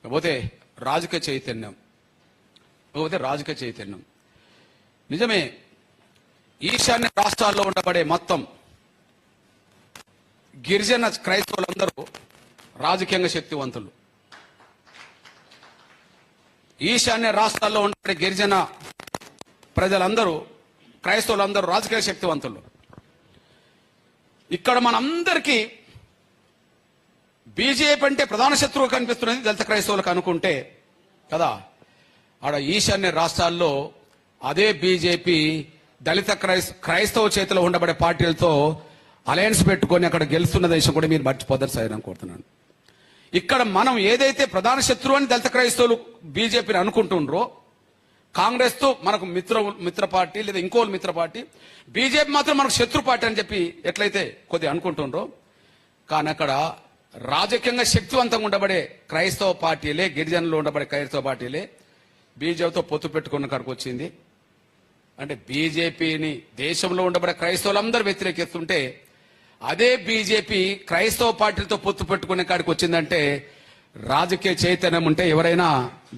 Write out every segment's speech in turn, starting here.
కాకపోతే రాజకీయ చైతన్యం నిజమే. ఈశాన్య రాష్ట్రాల్లో ఉండబడే మొత్తం గిరిజన క్రైస్తవులందరూ రాజకీయంగా శక్తివంతులు. ఈశాన్య రాష్ట్రాల్లో ఉండే గిరిజన ప్రజలందరూ క్రైస్తవులందరూ రాజకీయ శక్తివంతులు. ఇక్కడ మనందరికీ బీజేపీ అంటే ప్రధాన శత్రువు కనిపిస్తున్నది దళిత క్రైస్తవులకు అనుకుంటే కదా, ఆడ ఈశాన్య రాష్ట్రాల్లో అదే బీజేపీ దళిత క్రైస్తవ చేతిలో ఉండబడే పార్టీలతో అలయన్స్ పెట్టుకొని అక్కడ గెలుస్తున్న దేశం కూడా మీరు మర్చిపోతారు సార్ అనుకుంటున్నాను. ఇక్కడ మనం ఏదైతే ప్రధాన శత్రువు అని దళిత క్రైస్తవులు బీజేపీని అనుకుంటుండ్రో, కాంగ్రెస్ తో మనకు మిత్ర పార్టీ లేదా ఇంకో మిత్ర పార్టీ, బీజేపీ మాత్రం మనకు శత్రు పార్టీ అని చెప్పి ఎట్లయితే కొద్దిగా అనుకుంటుండ్రో, కానీ అక్కడ రాజకీయంగా శక్తివంతంగా ఉండబడే క్రైస్తవ పార్టీలే, గిరిజనులు ఉండబడే క్రైస్తవ పార్టీలే బీజేపీతో పొత్తు పెట్టుకున్న కాడికి వచ్చింది. అంటే బీజేపీని దేశంలో ఉండబడే క్రైస్తవులందరూ వ్యతిరేకిస్తుంటే అదే బీజేపీ క్రైస్తవ పార్టీలతో పొత్తు పెట్టుకునే కాడికి వచ్చిందంటే రాజకీయ చైతన్యం ఉంటే ఎవరైనా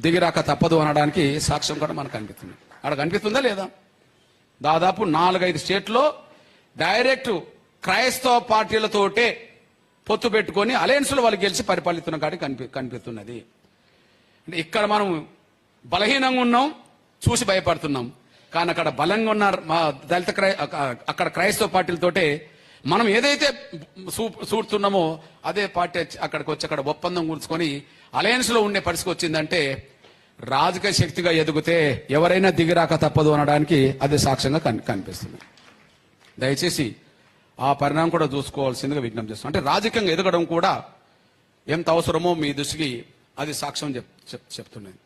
దిగిరాక తప్పదు అనడానికి సాక్ష్యం కూడా మనకు కనిపిస్తుంది. అక్కడ కనిపిస్తుందా లేదా? దాదాపు 4-5 స్టేట్లో డైరెక్ట్ క్రైస్తవ పార్టీలతోటే పొత్తు పెట్టుకొని అలయన్స్లో వాళ్ళు గెలిచి పరిపాలిస్తున్న కాడికి కనిపిస్తున్నది. అంటే ఇక్కడ మనం బలహీనంగా ఉన్నాం, చూసి భయపడుతున్నాం. కానీ అక్కడ బలంగా ఉన్న మా దళిత అక్కడ క్రైస్తవ పార్టీలతోటే మనం ఏదైతే చూడుతున్నామో అదే పార్టీ అక్కడికి వచ్చి అక్కడ ఒప్పందం కూర్చుకొని అలయన్స్ లో ఉండే పరిస్థితి వచ్చిందంటే రాజకీయ శక్తిగా ఎదిగితే ఎవరైనా దిగిరాక తప్పదు అనడానికి అదే సాక్ష్యంగా కనిపిస్తుంది. దయచేసి ఆ పరిణామం కూడా చూసుకోవాల్సిందిగా విజ్ఞప్తి చేస్తున్నాం. అంటే రాజకీయంగా ఎదగడం కూడా ఎంత అవసరమో మీ దృష్టికి అది సాక్ష్యం చెప్తున్నది.